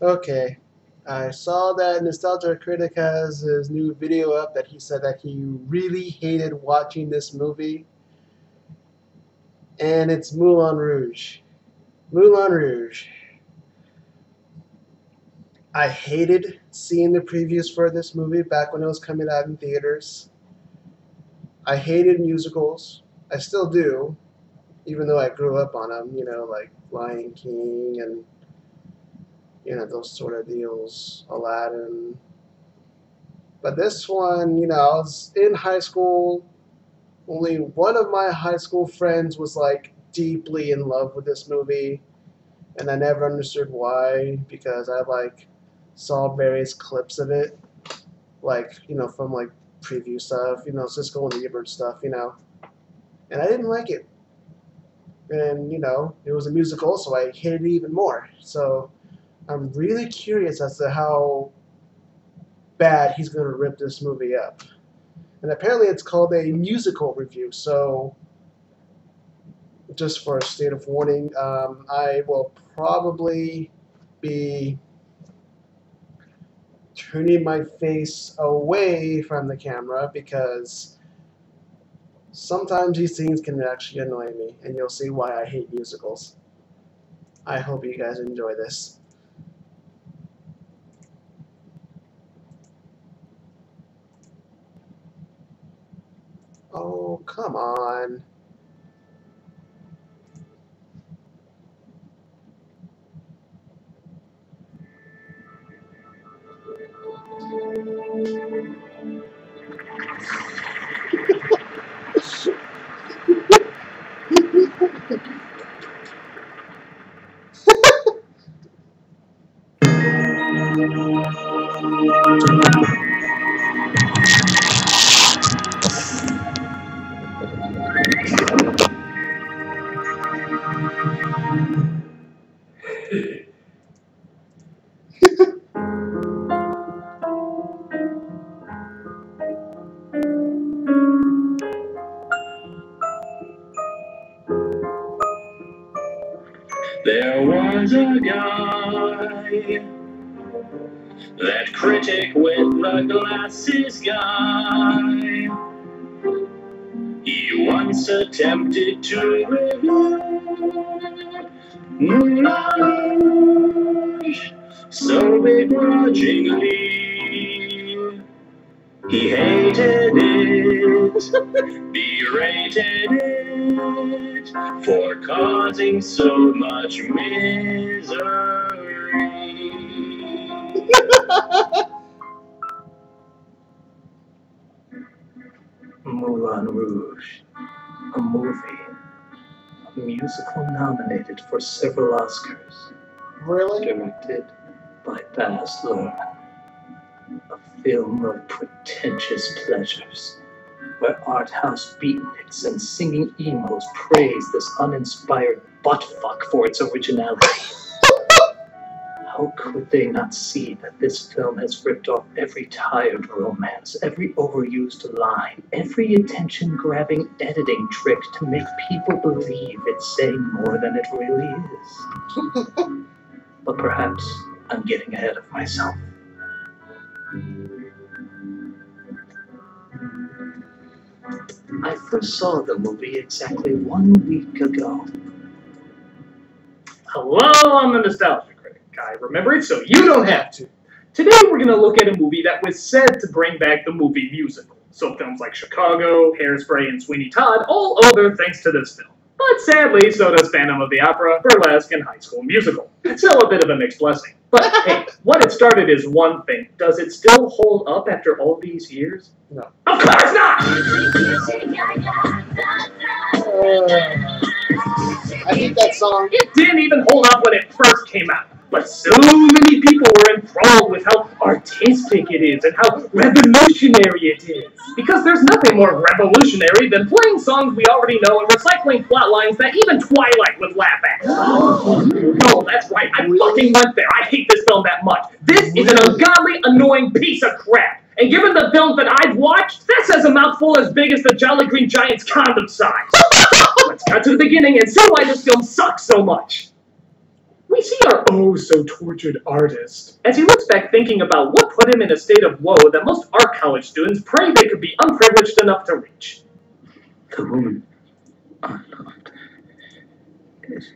Okay. I saw that Nostalgia Critic has his new video up that he said that he really hated watching this movie. And it's Moulin Rouge. Moulin Rouge. I hated seeing the previews for this movie back when it was coming out in theaters. I hated musicals. I still do, even though I grew up on them, like Lion King and, those sort of deals, Aladdin. But this one, I was in high school. Only one of my high school friends was like deeply in love with this movie, and I never understood why because I like saw various clips of it, like from like preview stuff, Cisco and Ebert stuff, and I didn't like it. And it was a musical, so I hated it even more. So I'm really curious as to how bad he's going to rip this movie up. And apparently it's called a musical review, so just for a state of warning, I will probably be turning my face away from the camera because sometimes these things can actually annoy me, and you'll see why I hate musicals. I hope you guys enjoy this. Oh, come on. There was a guy, that critic with the glasses guy. He once attempted to review Moulin Rouge so begrudgingly. He hated it, berated it, for causing so much misery. Moulin Rouge, a movie, a musical nominated for several Oscars. Really? Directed by Baz Luhrmann. A film of pretentious pleasures, where art house beatniks and singing emos praise this uninspired buttfuck for its originality. How could they not see that this film has ripped off every tired romance, every overused line, every attention-grabbing editing trick to make people believe it's saying more than it really is? But perhaps I'm getting ahead of myself. I first saw the movie exactly 1 week ago. Hello, I'm the Nostalgia Critic. I remember it so you don't have to. Today we're going to look at a movie that was said to bring back the movie musical. So films like Chicago, Hairspray, and Sweeney Todd all owe their thanks to this film. But sadly, so does Phantom of the Opera, Burlesque, and High School Musical. It's still a bit of a mixed blessing. But hey, what it started is one thing. Does it still hold up after all these years? No. Of course not! I hate that song. It didn't even hold up when it first came out. But so many people were enthralled with how artistic it is and how revolutionary it is. Because there's nothing more revolutionary than playing songs we already know and recycling plot lines that even Twilight would laugh at. No, that's right. I fucking went there. I hate this film that much. This is an ungodly, annoying piece of crap. And given the films that I've watched, that says a mouthful as big as the Jolly Green Giant's condom size. Let's cut to the beginning and see why this film sucks so much. We see our oh so tortured artist. As he looks back thinking about what put him in a state of woe that most art college students pray they could be unprivileged enough to reach. The woman I loved is...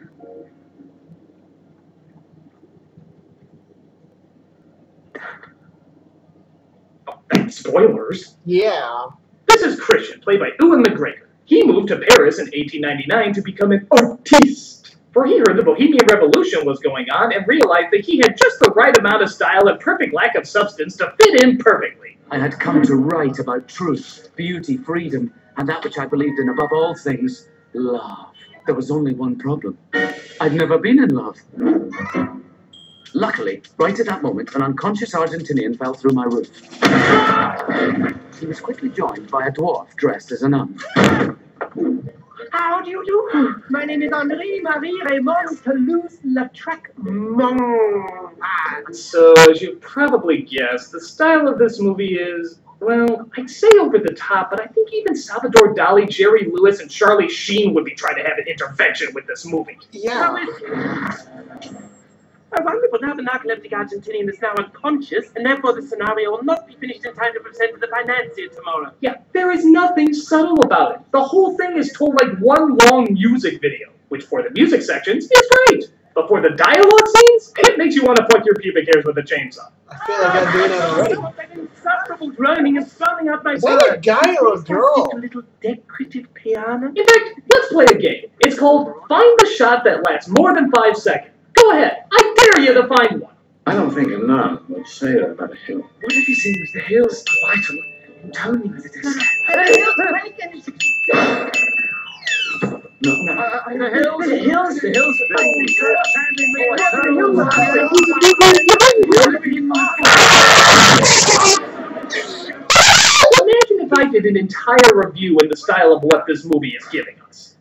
Spoilers. Yeah. This is Christian, played by Ewan McGregor. He moved to Paris in 1899 to become an artiste, for he heard the Bohemian Revolution was going on and realized that he had just the right amount of style and perfect lack of substance to fit in perfectly. I had come to write about truth, beauty, freedom, and that which I believed in above all things, love. There was only one problem. I'd never been in love. Luckily, right at that moment, an unconscious Argentinian fell through my roof. He was quickly joined by a dwarf dressed as a nun. How do you do? My name is Henri-Marie Raymond Toulouse-Lautrec Monpad. So, as you probably guessed, the style of this movie is, well, I'd say over the top, but I think even Salvador Dali, Jerry Lewis, and Charlie Sheen would be trying to have an intervention with this movie. Yeah. I wonder what happened. An narcoleptic Argentinian is now unconscious, and therefore the scenario will not be finished in time to present to the financier tomorrow. Yeah, there is nothing subtle about it. The whole thing is told like one long music video, which for the music sections is great. But for the dialogue scenes, it makes you want to pluck your pubic hairs with a chainsaw. I feel like I'm doing it already. That insufferable groaning is spelling out my What a guy or a girl? A little decorative piano. In fact, let's play a game. It's called Find the Shot That Lasts More Than 5 Seconds. Go ahead. I dare you to find one. I don't think a nun would say that about a hill. What if he sings the hills vital and tell me what it is? The Imagine if I did an entire review in the style of what this movie is giving us.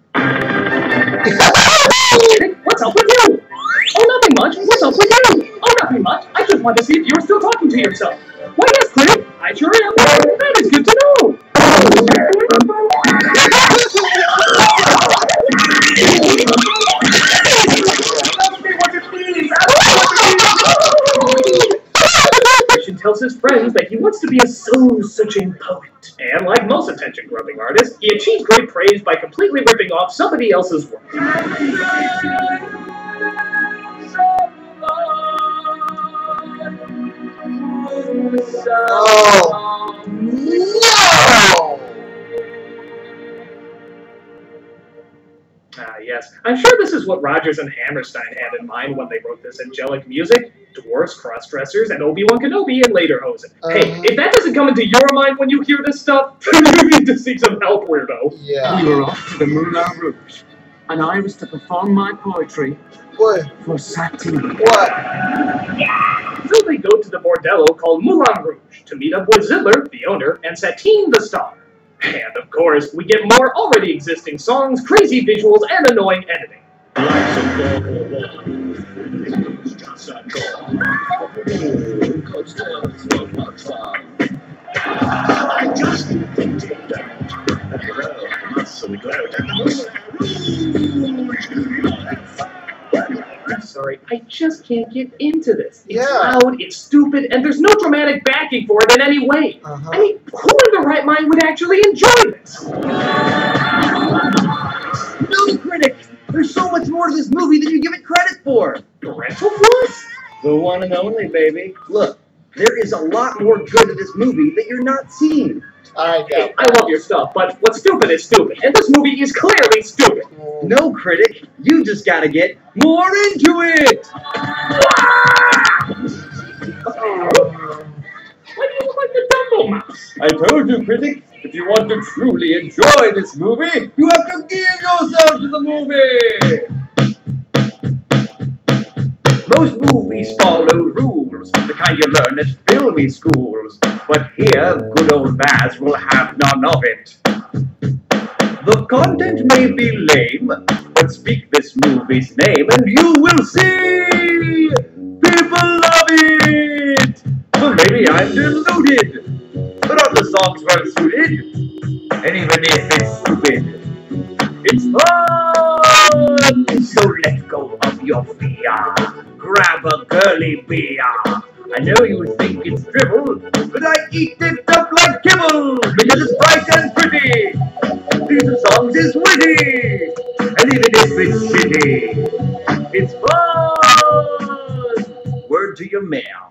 What's up with you? Oh, nothing much. What's up with you? Oh, nothing much. I just wanted to see if you were still talking to yourself. Why, yes, Critic. I sure am. That is good to know. Christian tells his friends that he wants to be a soul-searching poet. And like most attention-grubbing artists, he achieves great praise by completely ripping off somebody else's work. Oh, no! Ah, yes. I'm sure this is what Rodgers and Hammerstein had in mind when they wrote this angelic music. Dwarves, cross-dressers, and Obi-Wan Kenobi in lederhosen. Hey, if that doesn't come into your mind when you hear this stuff, you need to seek some help, weirdo. Yeah. We were off to the Moulin Rouge, and I was to perform my poetry What? for Satine. What? So they go to the bordello called Moulin Rouge to meet up with Zidler, the owner, and Satine, the star. And of course, we get more already existing songs, crazy visuals, and annoying editing. I'm sorry, I just can't get into this. It's loud, it's stupid, and there's no dramatic backing for it in any way. I mean, who in the right mind would actually enjoy this? No, Critic! There's so much more to this movie than you give it credit for! Parental flaws? The one and only, baby. Look, there is a lot more good to this movie that you're not seeing. Hey, I love your stuff, but what's stupid is stupid, and this movie is clearly stupid. No, Critic, you just gotta get more into it! Why do you look like the Dumbo Mouse? I told you, Critic, if you want to truly enjoy this movie, you have to give yourself to the movie! Most movies follow rules, the kind you learn at filmy schools. But here, good old Baz will have none of it. The content may be lame, but speak this movie's name and you will see! People love it! So maybe I'm deluded, but are the songs well suited? And even if it's stupid, it's fun! So let go of your fear. Grab a girly beer. I know you think it's dribble, but I eat it up like kibble because it's bright and pretty. These songs is witty, and even if it's shitty, it's fun. Word to your mayor.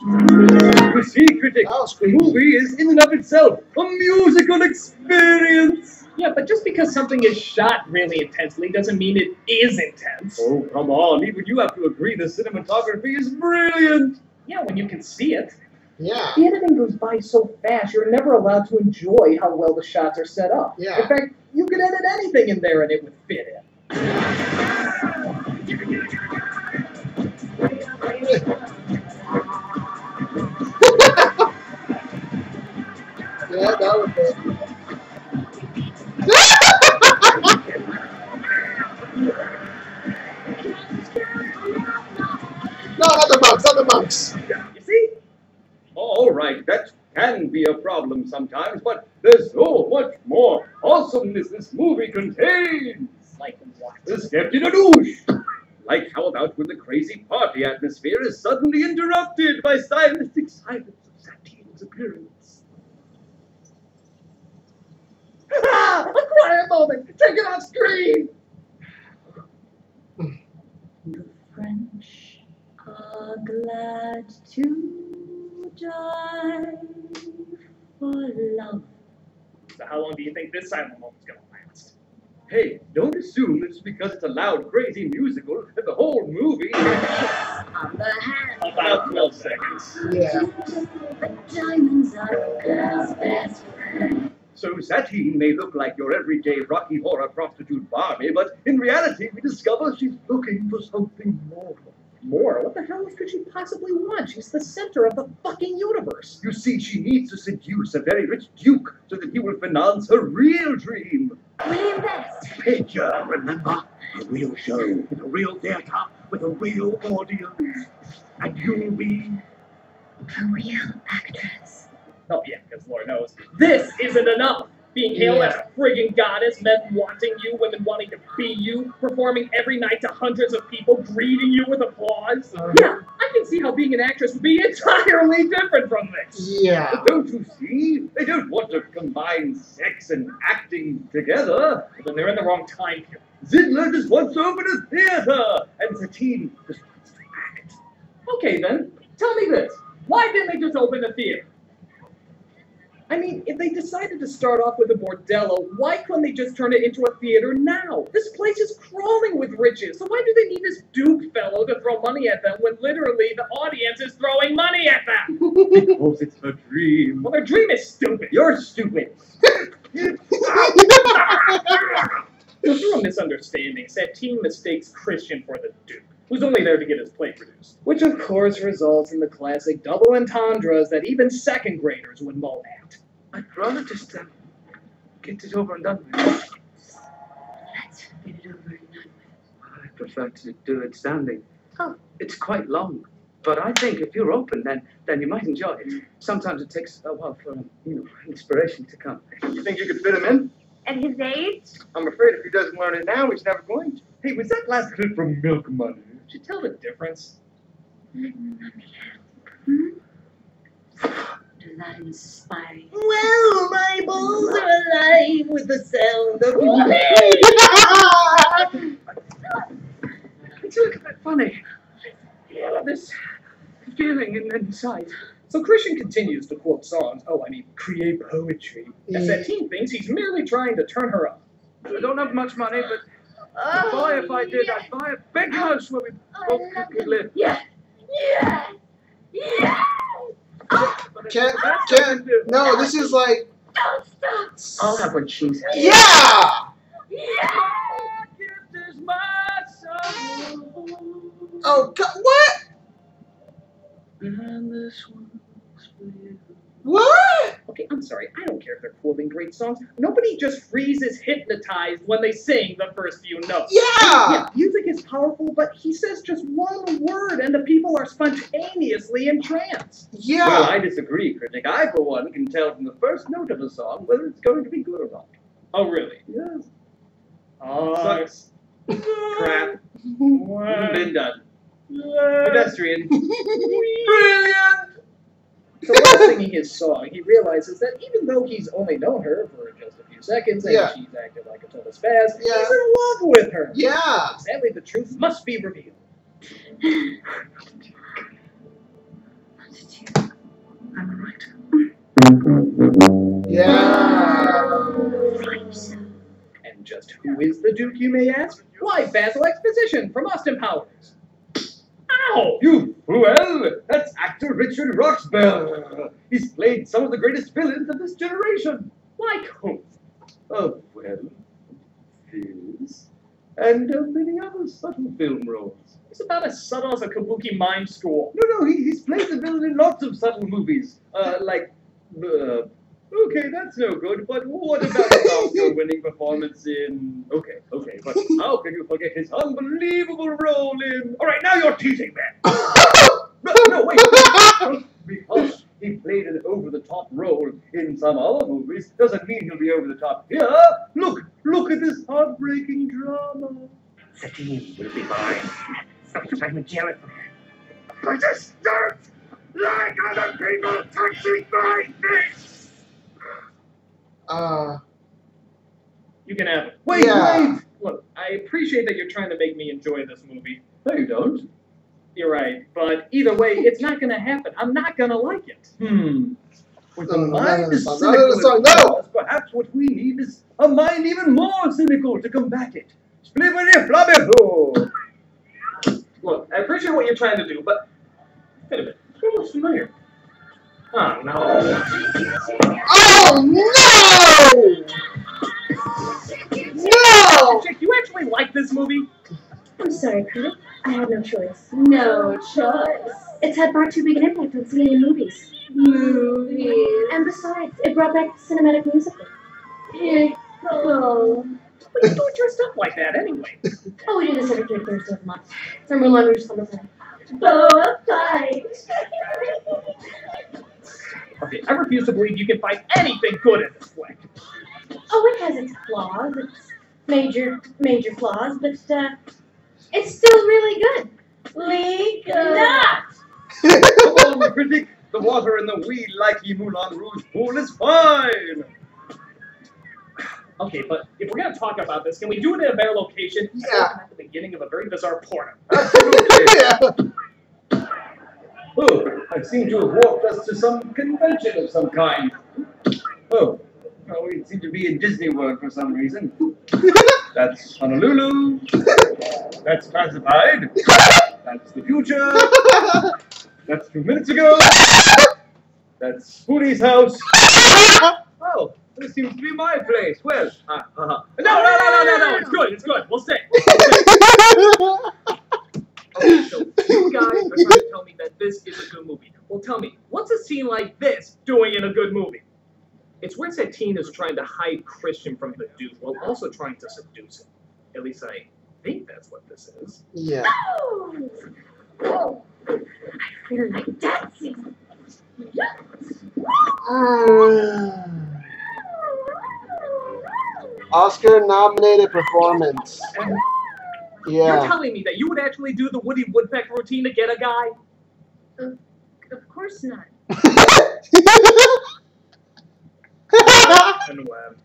You see, Critic, That was the crazy. movie is in and of itself a musical experience. Yeah, but just because something is shot really intensely doesn't mean it is intense. Oh, come on. Even you have to agree the cinematography is brilliant. Yeah, when you can see it. Yeah. The editing goes by so fast, you're never allowed to enjoy how well the shots are set up. Yeah. In fact, you could edit anything in there and it would fit in. Yeah, that was good. No, not the monks, not the monks. You see? All right, that can be a problem sometimes, but there's so much more awesomeness this movie contains. Like what? The Skeptic Rouge. Like how about when the crazy party atmosphere is suddenly interrupted by stylistic silence of Satine's appearance. A quiet moment! Take it on screen! The French are glad to die for love. So how long do you think this silent moment's gonna last? Hey, don't assume it's because it's a loud, crazy musical that the whole movie On the hand, About 12 seconds. Yeah. the diamonds are a girl's best friend. So Satine may look like your everyday Rocky Horror prostitute Barbie, but in reality we discover she's looking for something more. More? What the hell could she possibly want? She's the center of the fucking universe. You see, she needs to seduce a very rich duke so that he will finance her real dream. We invest. Picture, remember? A real show in a real theater with a real audience. And you'll be... A real actress. Oh yeah, because Lord knows, this isn't enough! Being hailed as a friggin' goddess, men wanting you, women wanting to be you, performing every night to hundreds of people, greeting you with applause. Yeah, I can see how being an actress would be entirely different from this. Yeah. But don't you see? They don't want to combine sex and acting together. But then they're in the wrong time period. Zidler just wants to open a theater, and Satine just wants to act. Okay then, tell me this. Why didn't they just open a theater? I mean, if they decided to start off with a bordello, why couldn't they just turn it into a theater now? This place is crawling with riches, so why do they need this Duke fellow to throw money at them when literally the audience is throwing money at them? Because it's her dream. Well, their dream is stupid. You're stupid. Through a misunderstanding, Satine mistakes Christian for the Duke, who's only there to get his play produced. Which of course results in the classic double entendres that even second graders would moan at. I'd rather just get it over and done with. Let's get it over and done with. I prefer to do it standing. Oh. It's quite long, but I think if you're open, then you might enjoy it. Sometimes it takes a while for inspiration to come. You think you could fit him in? At his age? I'm afraid if he doesn't learn it now, he's never going to. Hey, was that last clip from Milk Money? Could you tell the difference? Does that inspire you? Well, my balls are alive with the sound of It's a little bit funny. This feeling inside. So Christian continues to quote songs, create poetry. And Satine thinks he's merely trying to turn her up. I don't have much money, but if I did, I'd buy a big house where we both could live. Yeah! Yeah! Yeah! No, this is like... Don't stop! I'll have what she's had. Yeah! Yeah! Oh, God, what? And this one's for you. What? Okay, I'm sorry, I don't care if they're quoting great songs. Nobody just freezes hypnotized when they sing the first few notes. Yeah! Music is powerful, but he says just one word and the people are spontaneously entranced. Yeah. Well, I disagree, Critic. I, for one, can tell from the first note of a song whether it's going to be good or not. Oh, really? Yes. Oh, Crap. Been done. Pedestrian. Brilliant! So while singing his song, he realizes that even though he's only known her for just a few seconds and she's acted like a total spaz, he's in love with her. Yeah. Sadly, the truth must be revealed. I'm right. Yeah. And just who is the Duke, you may ask? Why, Basil Exposition from Austin Powers. Ow! You fool! That's actor Richard Roxburgh. He's played some of the greatest villains of this generation. Like who? Oh, well, Fizz, and many other subtle film roles. It's about as subtle as a kabuki mime school. No, he's played the villain in lots of subtle movies. Okay, that's no good, but what about his Oscar-winning performance in... Okay, but how can you forget his unbelievable role in... All right, now you're teasing, man. No, wait. Because he played an over-the-top role in some other movies doesn't mean he'll be over the top here. Look at this heartbreaking drama. Satine will be mine. I'm jealous. I just don't like other people touching my things. You can have it. Wait! Look, I appreciate that you're trying to make me enjoy this movie. No, you don't. You're right, but either way, it's not gonna happen. I'm not gonna like it. With a mind as cynical as yours, perhaps what we need is a mind even more cynical to combat it. Splibbity flabby. Look, I appreciate what you're trying to do, but wait a minute. It looks familiar. Oh no! Oh no! No! Chick, you actually like this movie? I'm sorry, Critic. I had no choice. No choice. It's had far too big an impact on Canadian movies. And besides, it brought back the cinematic musical. What are you doing dressed up like that anyway? Oh, we do this every third Thursday of the month. It's our Moulin Rouge summertime. Oh, fine. Okay, I refuse to believe you can find anything good in this flick. Oh, it has its flaws. It's major flaws, but it's still really good. Not! Come on, Critic. The water in the wee likey Moulin Rouge pool is fine. Okay, but if we're going to talk about this, can we do it in a better location? At the beginning of a very bizarre porno. Absolutely. Oh, I seem to have walked us to some convention of some kind. Oh, we seem to be in Disney World for some reason. That's Honolulu. That's classified. That's the future. That's 2 minutes ago. That's Spoony's house. Oh, this seems to be my place. Well, No, it's good. We'll stay. Okay, so you guys are trying to tell me that this is a good movie. Well, tell me, what's a scene like this doing in a good movie? It's where Satine is trying to hide Christian from the Duke while also trying to seduce him. At least I think that's what this is. Yeah. Oh, I feel like dancing. Oscar-nominated performance. You're telling me that you would actually do the Woody Woodpecker routine to get a guy? Of course not. And web.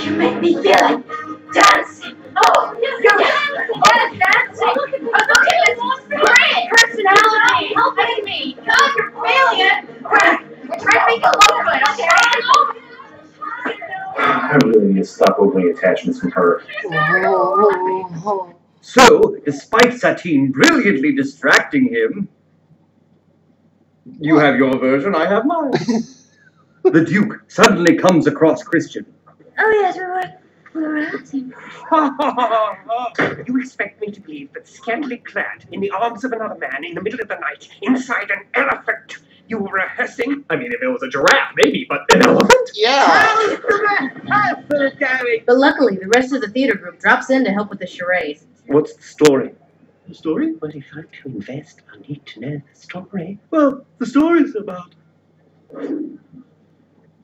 You make me feel like dancing. Oh, yes, dancing. Okay, it's great personality. Helping me. God, you're failing it. We're trying to make it look good, okay? I really need to stop opening attachments from her. So, despite Satine brilliantly distracting him, you have your version, I have mine. The Duke suddenly comes across Christian. Oh, yes, we were acting. You expect me to believe that scantily clad in the arms of another man in the middle of the night inside an elephant you were rehearsing? I mean, if it was a giraffe, maybe, but an elephant? Yeah. But luckily, the rest of the theater group drops in to help with the charade. What's the story? The story? Well, if I'm to invest, I need to know the story. Well, the story's about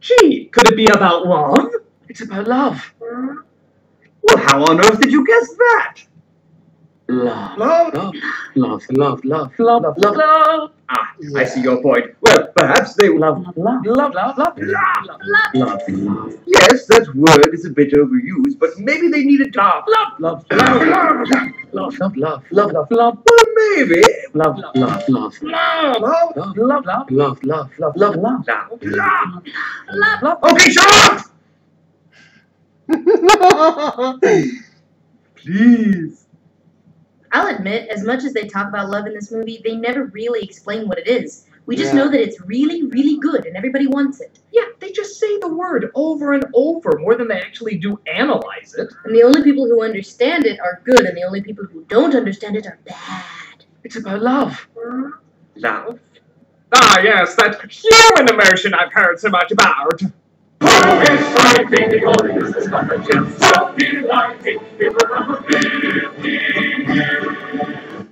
Gee, could it be about love? It's about love. Well, how on earth did you guess that? Love. Love. Ah, Yeah. I see your point. Well, perhaps they love. Yes, that word is a bit overused, but maybe they needed to love. Well, maybe. Love. Okay, shut up! Please. I'll admit, as much as they talk about love in this movie, they never really explain what it is. We just know that it's really, really good and everybody wants it. Yeah, they just say the word over and over more than they actually do analyze it. And the only people who understand it are good, and the only people who don't understand it are bad. It's about love. Love? Ah, yes, that human emotion I've heard so much about.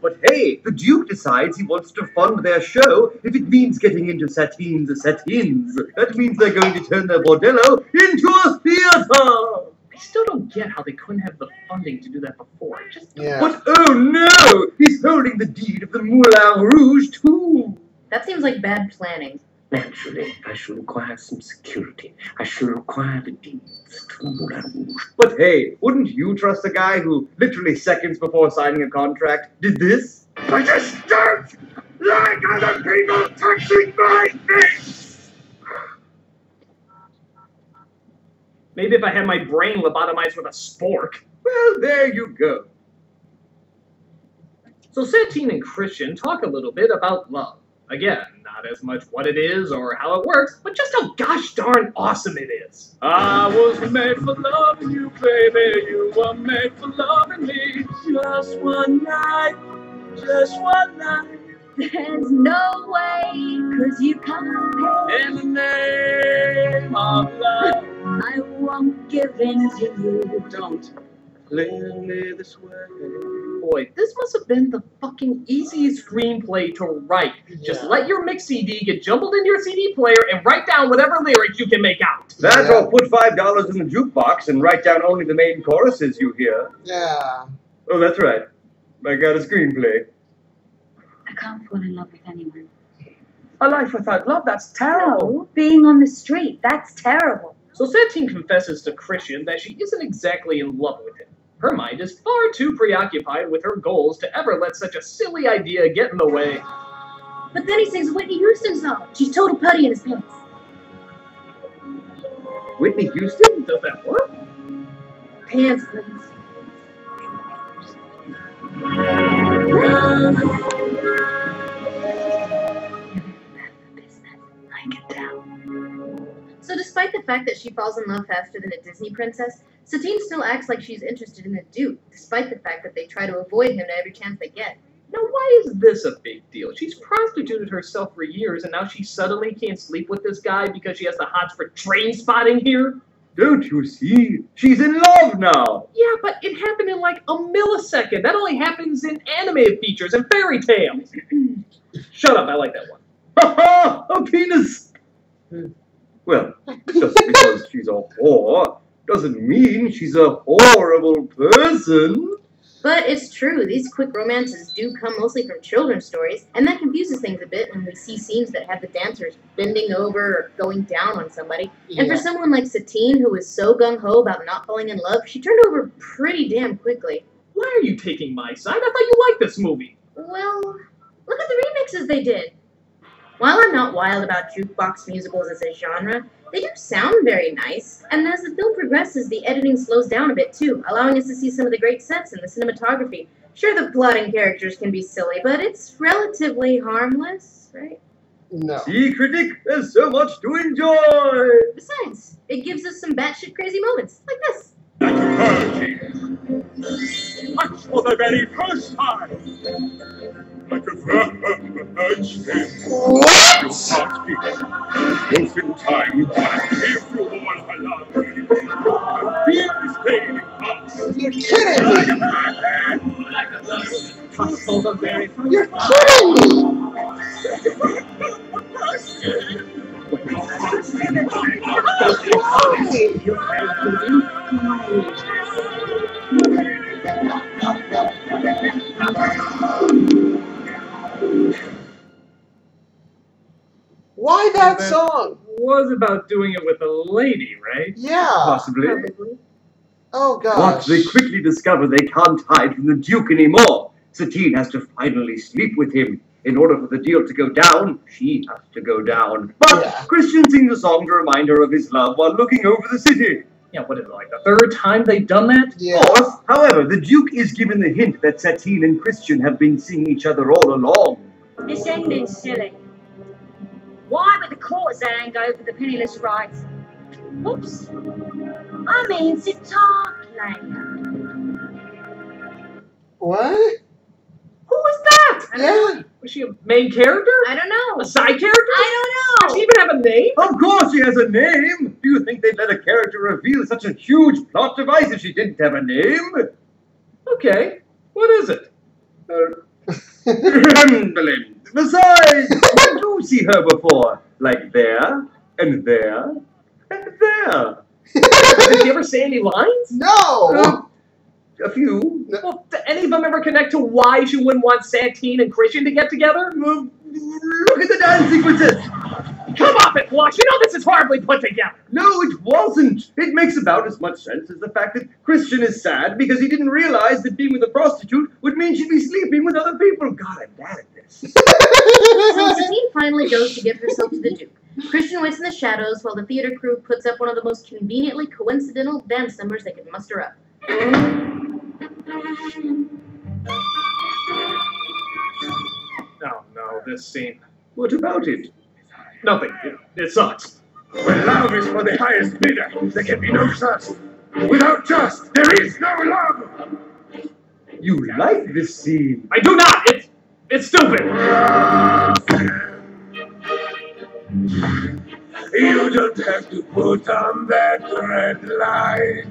But hey, the Duke decides he wants to fund their show if it means getting into Satine's settings. That means they're going to turn their bordello into a theater! I still don't get how they couldn't have the funding to do that before. But oh no! He's holding the deed of the Moulin Rouge too! That seems like bad planning. Naturally, I should require some security. I should require the deeds to Moulin Rouge. But hey, wouldn't you trust a guy who, literally seconds before signing a contract, did this? I just don't like other people touching my face! Maybe if I had my brain lobotomized with a spork. Well, there you go. So Satine and Christian talk a little bit about love. Again, not as much what it is or how it works, but just how gosh darn awesome it is. I was made for loving you, baby. You were made for loving me. Just one night. There's no way, 'cause you can't pay. In the name of love. I won't give in to you. Don't leave me this way. Boy, this must have been the fucking easiest screenplay to write. Just let your mix CD get jumbled into your CD player and write down whatever lyrics you can make out. That or put $5 in the jukebox and write down only the main choruses you hear. Yeah. Oh, that's right. I got a screenplay. I can't fall in love with anyone. A life without love, that's terrible. No, being on the street, that's terrible. So Satine confesses to Christian that she isn't exactly in love with him. Her mind is far too preoccupied with her goals to ever let such a silly idea get in the way. But then he sings Whitney Houston's song. She's total putty in his pants. Whitney Houston? Does that work? Pants, please. I can tell. So despite the fact that she falls in love faster than a Disney princess, Satine still acts like she's interested in the Duke, despite the fact that they try to avoid him every chance they get. Now, why is this a big deal? She's prostituted herself for years, and now she suddenly can't sleep with this guy because she has the hots for train spotting here? Don't you see? She's in love now! Yeah, but it happened in like a millisecond. That only happens in animated features and fairy tales. Shut up, I like that one. Ha ha! A penis! Well, just because she's a whore doesn't mean she's a horrible person. But it's true, these quick romances do come mostly from children's stories, and that confuses things a bit when we see scenes that have the dancers bending over or going down on somebody. And for someone like Satine, who was so gung-ho about not falling in love, she turned over pretty damn quickly. Why are you taking my side? I thought you liked this movie. Well, look at the remixes they did. While I'm not wild about jukebox musicals as a genre, they do sound very nice, and as the film progresses, the editing slows down a bit too, allowing us to see some of the great sets and the cinematography. Sure, the plot and characters can be silly, but it's relatively harmless, right? No. See, Critic, there's so much to enjoy! Besides, it gives us some batshit crazy moments, like this. Much for the very first time! Like a virgin. What? Both in time, if you all allow me, fear is fading fast. You're kidding me! For the very first You're kidding me! Why that song? Was about doing it with a lady, right? Yeah. Possibly. Probably. Oh But gosh. they quickly discover they can't hide from the Duke anymore. Satine has to finally sleep with him. In order for the deal to go down, she has to go down. But Yeah. Christian sings a song to remind her of his love while looking over the city. Yeah, what is it, like the third time they've done that? Yeah. Fourth, however, the Duke is given the hint that Satine and Christian have been seeing each other all along. This ending's silly. Why would the courtesan go for the penniless rights? Oops. I mean, sitar player. What? Who was that? Yeah. Was she a main character? I don't know. A side character? I don't Does she know. even have a name? Of course she has a name! Do you think they'd let a character reveal such a huge plot device if she didn't have a name? Okay. What is it? Trembling. Besides, I do see her before. Like there, and there, and there. Did she ever say any lines? No. A few. Well, do any of them ever connect to why she wouldn't want Satine and Christian to get together? Look at the dance sequences. Come off it, Blush! You know this is horribly put together! No, it wasn't. It makes about as much sense as the fact that Christian is sad because he didn't realize that being with a prostitute would mean she'd be sleeping with other people. God, I'm bad at this. So Satine finally goes to give herself to the Duke. Christian waits in the shadows while the theater crew puts up one of the most conveniently coincidental dance numbers they can muster up. Oh no, this scene. What about it? Nothing. It sucks. When love is for the highest bidder, there can be no trust. Without trust, there is no love. You like this scene? I do not! It's stupid! You don't have to put on that red light.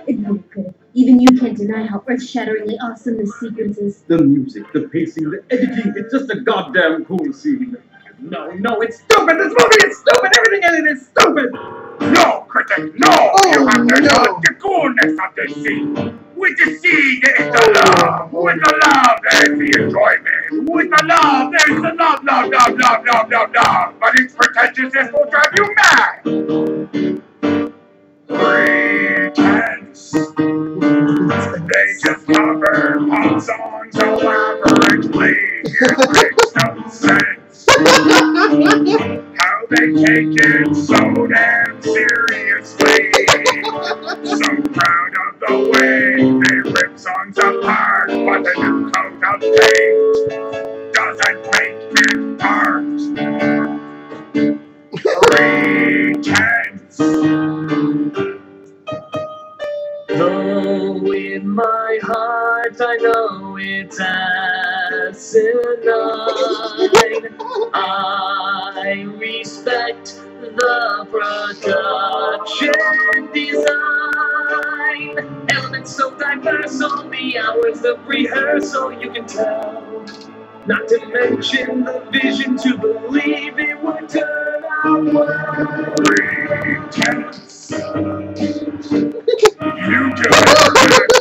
Ignore it, Critic. Even you can't deny how earth-shatteringly awesome this sequence is. The music, the pacing, the editing, it's just a goddamn cool scene. No, it's stupid! This movie is stupid! Everything in it is stupid! No, Critic, no! You have to know the coolness of this scene. With the scene, there is the love. With the love, there is the enjoyment. With the love, there is the love. But its pretentiousness will drive you mad. Pretense. They just cover pop songs elaborately. It makes no sense. How they take it so damn seriously. So proud of the way they rip songs apart, but the new coat of paint doesn't make it art. Pretense. Though in my heart I know it's asinine, I respect the production design. Elements so diverse, all the hours of rehearsal you can tell. Not to mention the vision to believe it would turn out well. Pretense. You do a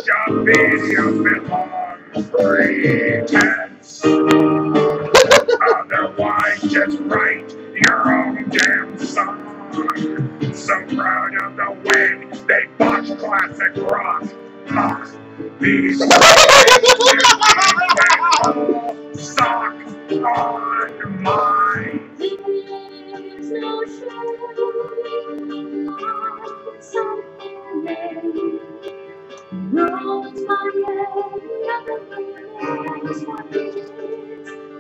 job video film on pretense. Otherwise, just write your own damn song. So proud of the way they botch classic rock. These stock on mine. There's no shame on something made. Rolls my head, never realize what it is.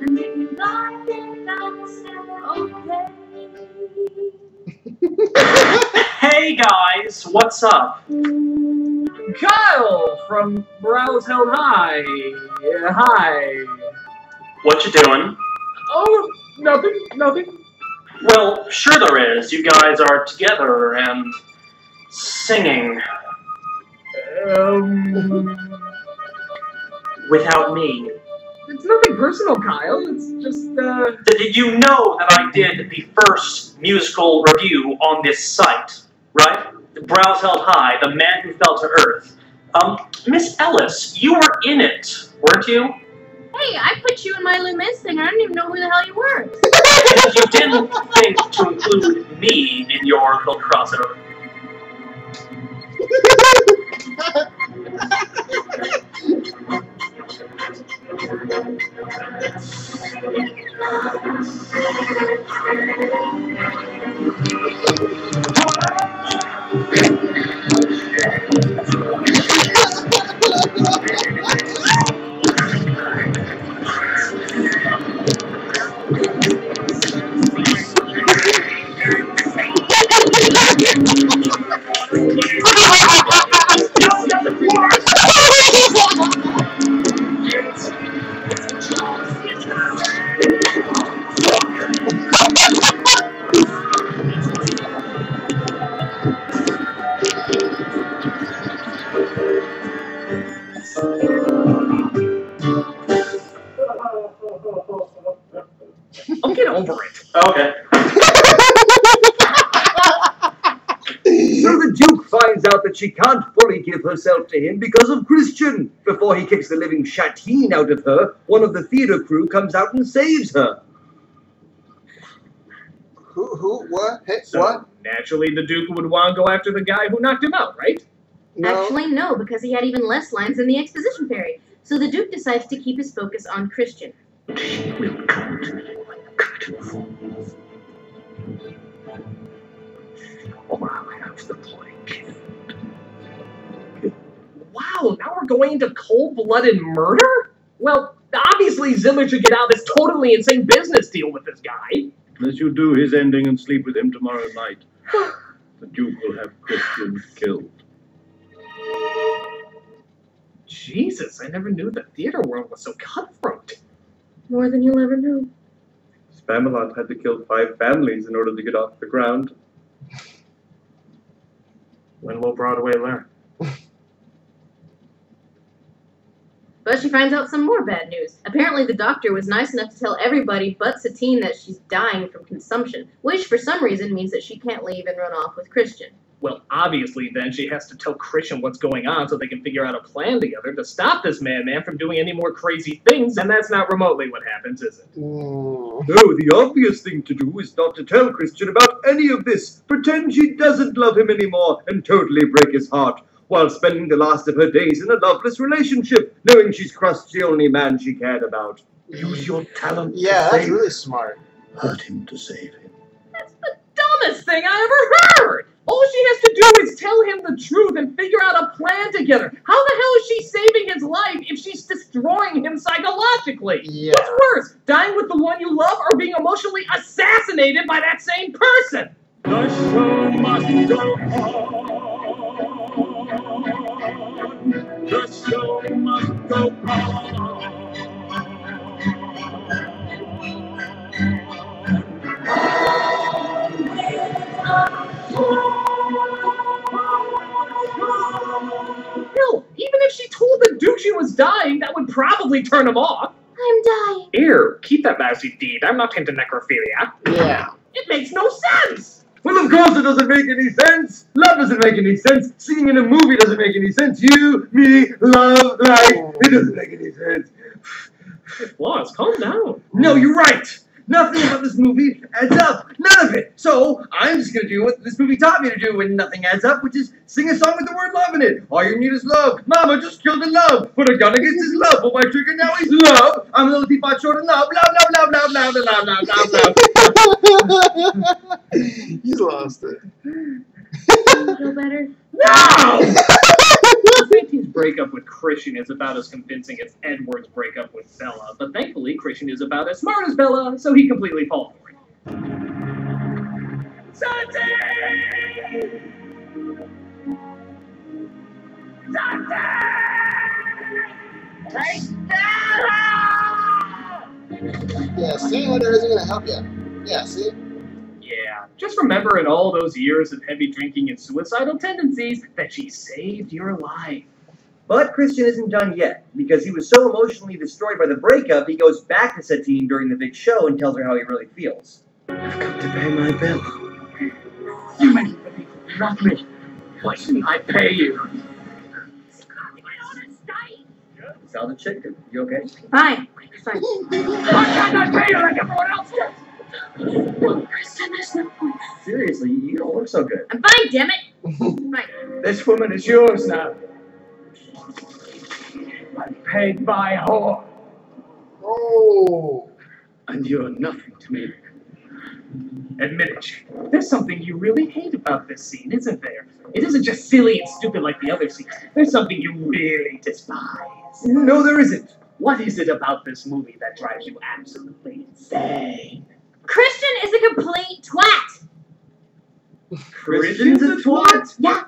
And if you like it, I'll say okay. Hey guys, what's up? Kyle from Brows Held High. Hi. What you doing? Oh, nothing. Well, sure there is. You guys are together and singing without me. It's nothing personal, Kyle. It's just, Did you know that I did the first musical review on this site, right? Brows Held High, The Man Who Fell to Earth. Miss Ellis, you were in it, weren't you? Hey, I put you in my Loomis thing. I didn't even know who the hell you were. You didn't think to include me in your little crossover. I'll get over it. Okay. So the Duke finds out that she can't fully give herself to him because of Christian. Before he kicks the living shatteen out of her, one of the theater crew comes out and saves her. Who? What? Hey, So, what? naturally, the Duke would want to go after the guy who knocked him out, right? No. Actually, no, because he had even less lines than the exposition fairy. So the Duke decides to keep his focus on Christian. She will come to me when curtain falls. Or I'll have the boy killed. Wow, now we're going into cold-blooded murder? Well, obviously Zimmer should get out of this totally insane business deal with this guy. Unless you do his ending and sleep with him tomorrow night, the Duke will have Christian killed. Jesus, I never knew the theater world was so cutthroat. More than you'll ever know. Spamalot had to kill 5 families in order to get off the ground. When will Broadway learn? But she finds out some more bad news. Apparently the doctor was nice enough to tell everybody but Satine that she's dying from consumption, which for some reason means that she can't leave and run off with Christian. Well, obviously then she has to tell Christian what's going on so they can figure out a plan together to stop this madman from doing any more crazy things, and that's not remotely what happens, is it? No, the obvious thing to do is not to tell Christian about any of this. Pretend she doesn't love him anymore and totally break his heart, while spending the last of her days in a loveless relationship, knowing she's crushed the only man she cared about. Use your talent Yeah, to that's save really smart. Hurt him to save him. That's the dumbest thing I ever heard! All she has to do is tell him the truth and figure out a plan together. How the hell is she saving his life if she's destroying him psychologically? Yeah. What's worse, dying with the one you love or being emotionally assassinated by that same person? The show must go on. The show must go on. Hell, even if she told the Duke she was dying, that would probably turn him off. I'm dying. Here, keep that lousy deed. I'm not into necrophilia. Yeah. It makes no sense! Well, of course it doesn't make any sense. Love doesn't make any sense. Seeing in a movie doesn't make any sense. You, me, love, life. It doesn't make any sense. Floss, calm down. No, you're right. Nothing about this movie adds up. None of it. So I'm just going to do what this movie taught me to do when nothing adds up, which is sing a song with the word love in it. All you need is love. Mama just killed a love. Put a gun against his love. Pull my trigger, now he's love. I'm a little teapot short of love. Love, love, love, love, love, love, love, love, love. You lost it. Feel better? No! Fantine's breakup with Christian is about as convincing as Edward's breakup with Bella, but thankfully Christian is about as smart as Bella, so he completely falls for it. Satine! Yeah, seeing what there isn't going to help you. Yeah, see? Yeah, just remember in all those years of heavy drinking and suicidal tendencies that she saved your life. But Christian isn't done yet, because he was so emotionally destroyed by the breakup, he goes back to Satine during the big show and tells her how he really feels. I've come to pay my bill. You make me love me. Why shouldn't I pay you? Found a chicken. You okay? Fine. Fine. Why can't I pay you like everyone else gets? Kristen, there's no point. Seriously, you don't look so good. I'm fine, damn it. Fine. This woman is yours now. I'm paid by whore. Oh. And you're nothing to me. Admit it. There's something you really hate about this scene, isn't there? It isn't just silly and stupid like the other scenes. There's something you really despise. No, there isn't. What is it about this movie that drives you absolutely insane? Christian is a complete twat. Christian's a twat? Yeah.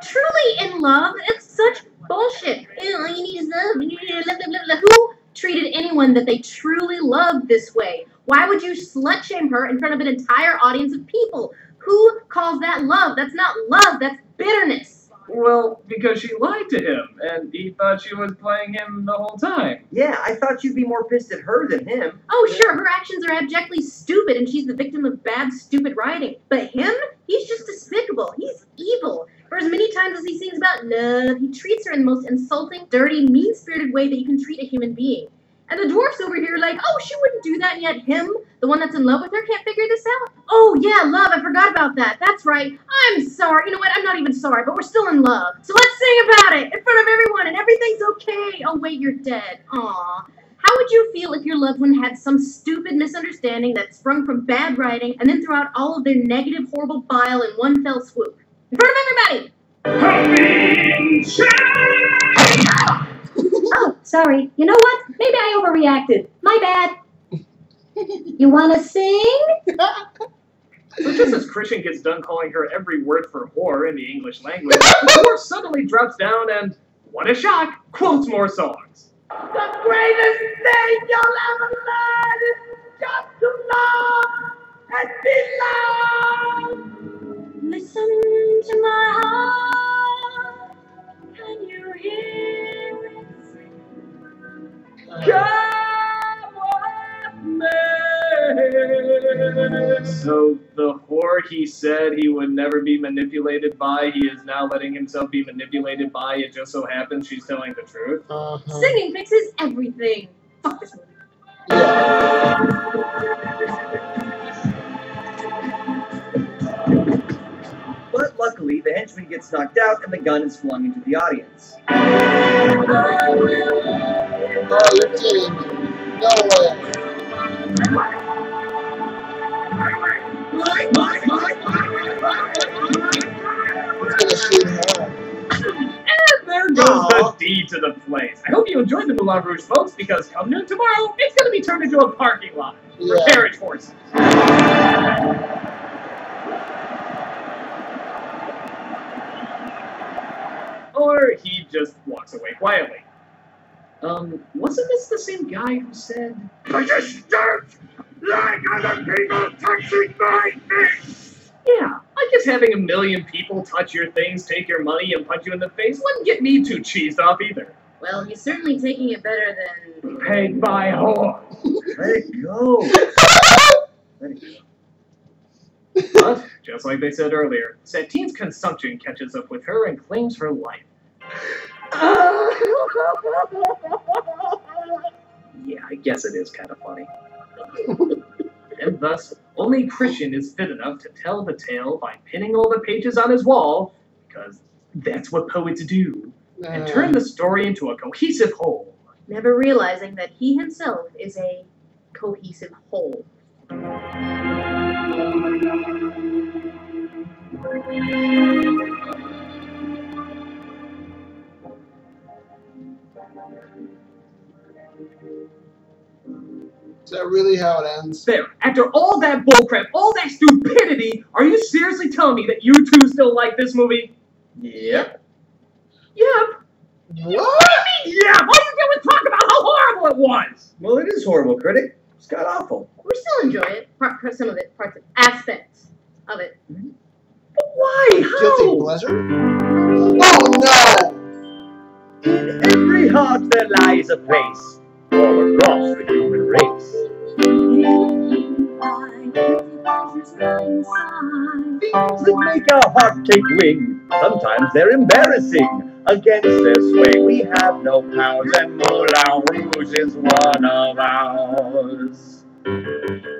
Truly in love? It's such bullshit. All you need is love. You need love, love, love, love. Who treated anyone that they truly loved this way? Why would you slut shame her in front of an entire audience of people? Who calls that love? That's not love. That's bitterness. Well, because she lied to him, and he thought she was playing him the whole time. Yeah, I thought you'd be more pissed at her than him. Oh, sure, her actions are abjectly stupid, and she's the victim of bad, stupid writing. But him? He's just despicable. He's evil. For as many times as he sings about love, he treats her in the most insulting, dirty, mean-spirited way that you can treat a human being. And the dwarfs over here are like, oh, she wouldn't do that, and yet him, the one that's in love with her, can't figure this out? Oh, yeah, love, I forgot about that. That's right. I'm sorry. You know what? I'm not even sorry, but we're still in love. So let's sing about it in front of everyone, and everything's okay. Oh, wait, you're dead. Aw. How would you feel if your loved one had some stupid misunderstanding that sprung from bad writing and then threw out all of their negative, horrible bile in one fell swoop? In front of everybody! Oh, sorry. You know what? Maybe I overreacted. My bad. You want to sing? So just as Christian gets done calling her every word for whore in the English language, the dwarf suddenly drops down and, what a shock, quotes more songs. The greatest thing you'll ever learn is just to love and be loved. Listen to my heart. Can you hear it sing? Come with me. So the whore he said he would never be manipulated by, he is now letting himself be manipulated by. It just so happens she's telling the truth. Singing fixes everything. Fuck this movie. But luckily, the henchman gets knocked out and the gun is flung into the audience. Oh, you're kidding me. No way. It's gonna shoot her. And there goes the D to the place. I hope you enjoyed the Moulin Rouge, folks, because come noon tomorrow, it's going to be turned into a parking lot for carriage horses. Or he just walks away quietly. Wasn't this the same guy who said, "Resistance, like other people touching my things"? Yeah, I guess having a million people touch your things, take your money, and punch you in the face wouldn't get me too cheesed off either. Well, he's certainly taking it better than... Paid by whore. Let it go. Let it go. But, just like they said earlier, Satine's consumption catches up with her and claims her life. Yeah, I guess it is kind of funny. And thus, only Christian is fit enough to tell the tale by pinning all the pages on his wall, because that's what poets do, and turn the story into a cohesive whole. Never realizing that he himself is a cohesive whole. Is that really how it ends? There, after all that bullcrap, all that stupidity, are you seriously telling me that you two still like this movie? Yep. Yep. What? What do you mean, yeah? All you did was talk about how horrible it was! Well, it is horrible, Critic. It's got awful. We still enjoy it. Some of it. Parts of aspects of it. But why? Guilty How? pleasure? Oh no! In every heart there lies a place, all across the human race. Things that make our heart take wing, sometimes they're embarrassing. Against this way we have no powers, and Moulin Rouge is one of ours.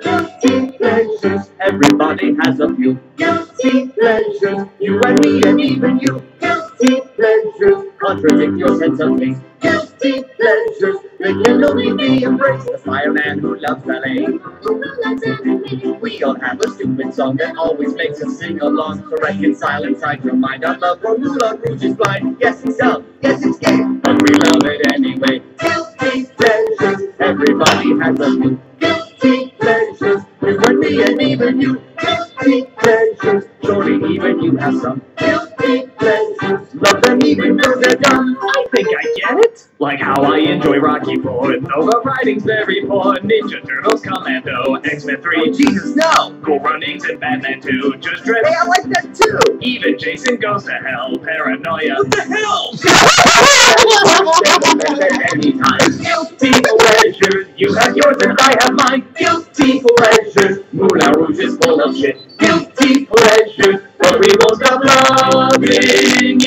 Guilty pleasures, everybody has a few. Guilty pleasures, you and me and even you. Guilty pleasures, contradict your sense of taste. Guilty pleasures, they can only be embraced. The fireman who loves ballet. We all have a stupid song that always makes us sing along to reconcile inside your mind. Our love for Moulin Rouge is blind. Yes, it's dumb. Yes, it's gay. But we love it anyway. Guilty pleasures, everybody has a few. Guilty pleasures, you and me and even you. Guilty pleasures, surely even you have some. Guilty pleasures, love them even though they're dumb. I think I get it. Like how I enjoy Rocky 4, Nova Riding's very poor, Ninja Turtles, Commando, X-Men 3, Jesus, no! Cool Runnings and Batman 2, Just Drip. Hey, I like that too! Even Jason Goes to Hell, Paranoia. What the hell? Anytime. Guilty pleasures, you have yours and I have mine. Guilty pleasures, Moulin Rouge is full of shit. Guilty pleasures, but we won't stop loving it.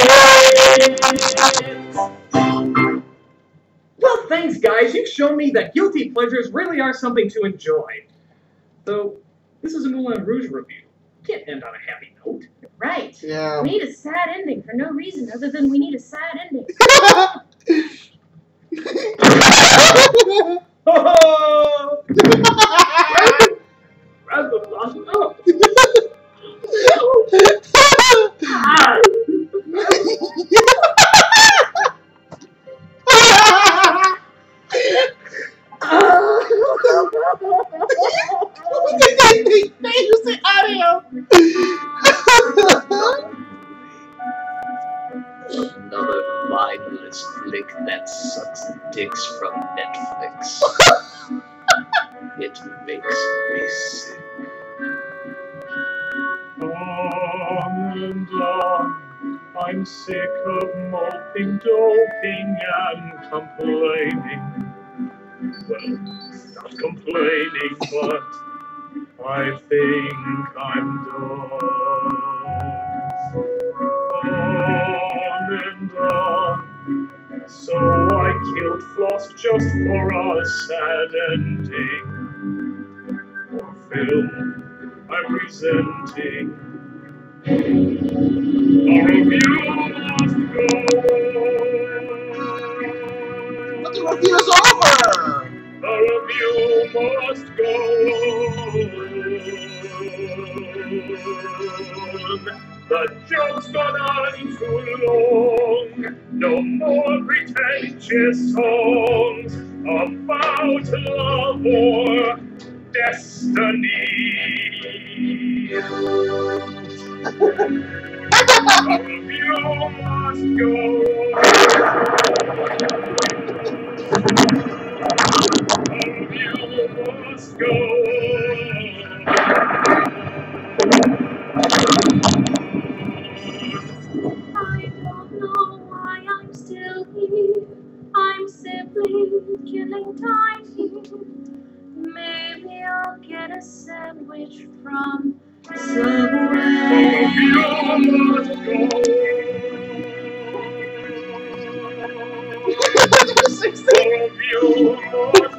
Well, thanks, guys. You've shown me that guilty pleasures really are something to enjoy. Though, this is a Moulin Rouge review. Can't end on a happy note. Right. Yeah. We need a sad ending for no reason other than we need a sad ending. Another mindless flick that sucks dicks from Netflix. It makes me sick. On and on, I'm sick of moping, doping, and complaining. Well, not complaining, but I think I'm done. On and on, so I killed Floss just for a sad ending. For film, I'm resenting. Our review must go. But the review is over! The review must go. The joke's gone on too long. No more pretentious songs about love or destiny. The review must go. You must go. I don't know why I'm still here. I'm simply killing time here. Maybe I'll get a sandwich from Subway. You must go. You must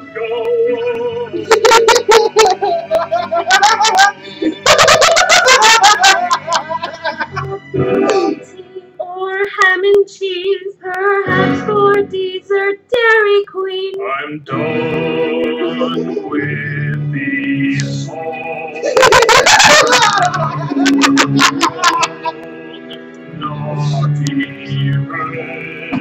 Or ham and cheese, perhaps for dessert, Dairy Queen. I'm done with these songs. Not even.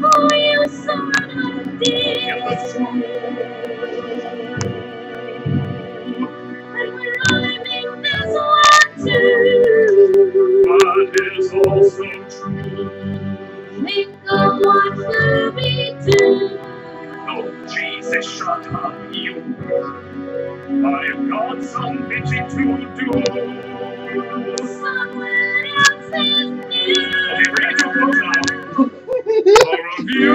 Oh, you sort of did. And we're rhyming this one too. That is also true. Think of what movie do. Oh, Jesus, shut up, you. I've got some bitching to do. Someone else's new. Okay, bring it to a close now. A review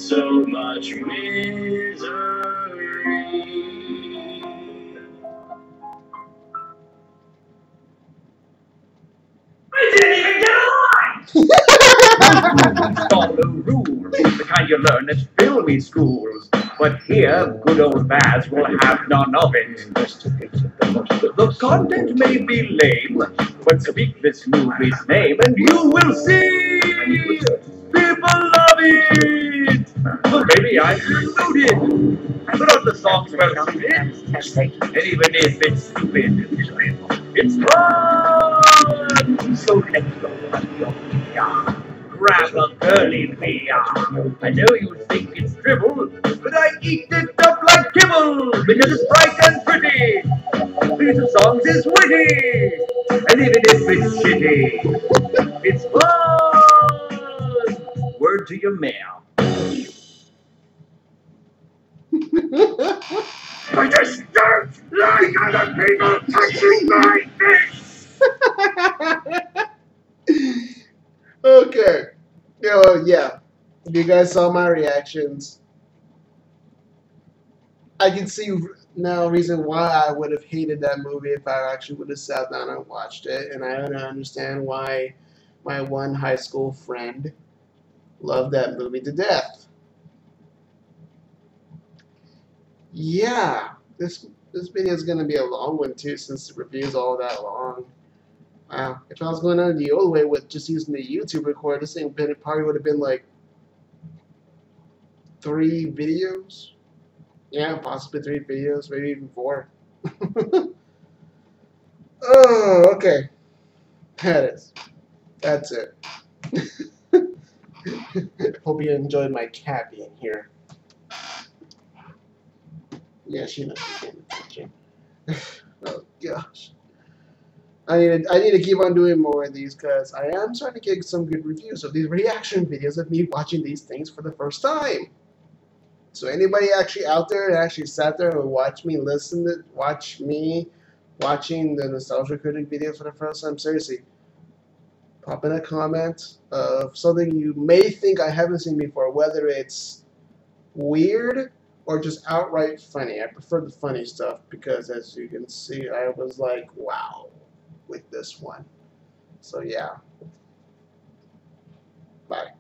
so much misery. I didn't even get a line! Follow rules, the kind you learn at filmy schools. But here, good old Baz will have none of it. The content may be lame, but speak this movie's name and you will see people love it. So maybe I'm included. But not the songs well suited. And even if it's stupid, it's fun. So let's go. Grab a girly beer. I know you think it's dribble, but I eat it up like kibble because it's bright and pretty. These songs is witty, and even if it's shitty, it's fun. Word to your mayor. I just don't like other people touching my face. Okay. Yeah. You guys saw my reactions. I can see now reason why I would have hated that movie if I actually would have sat down and watched it, and I don't understand why my one high school friend loved that movie to death. Yeah, this video is gonna be a long one too, since the review is all that long. Wow, if I was going on the old way with just using the YouTube recorder, this thing probably would have been like 3 videos. Yeah, possibly 3 videos, maybe even 4. Oh, okay. That's it. Hope you enjoyed my cat being here. Yeah, she knows she's paying attention. Oh gosh. I need to keep on doing more of these because I am starting to get some good reviews of these reaction videos of me watching these things for the first time. So anybody actually out there that actually sat there and watched me watching the Nostalgia Critic video for the first time, seriously, pop in a comment of something you may think I haven't seen before, whether it's weird or just outright funny. I prefer the funny stuff because, as you can see, I was like, wow, with this one. So yeah. Bye.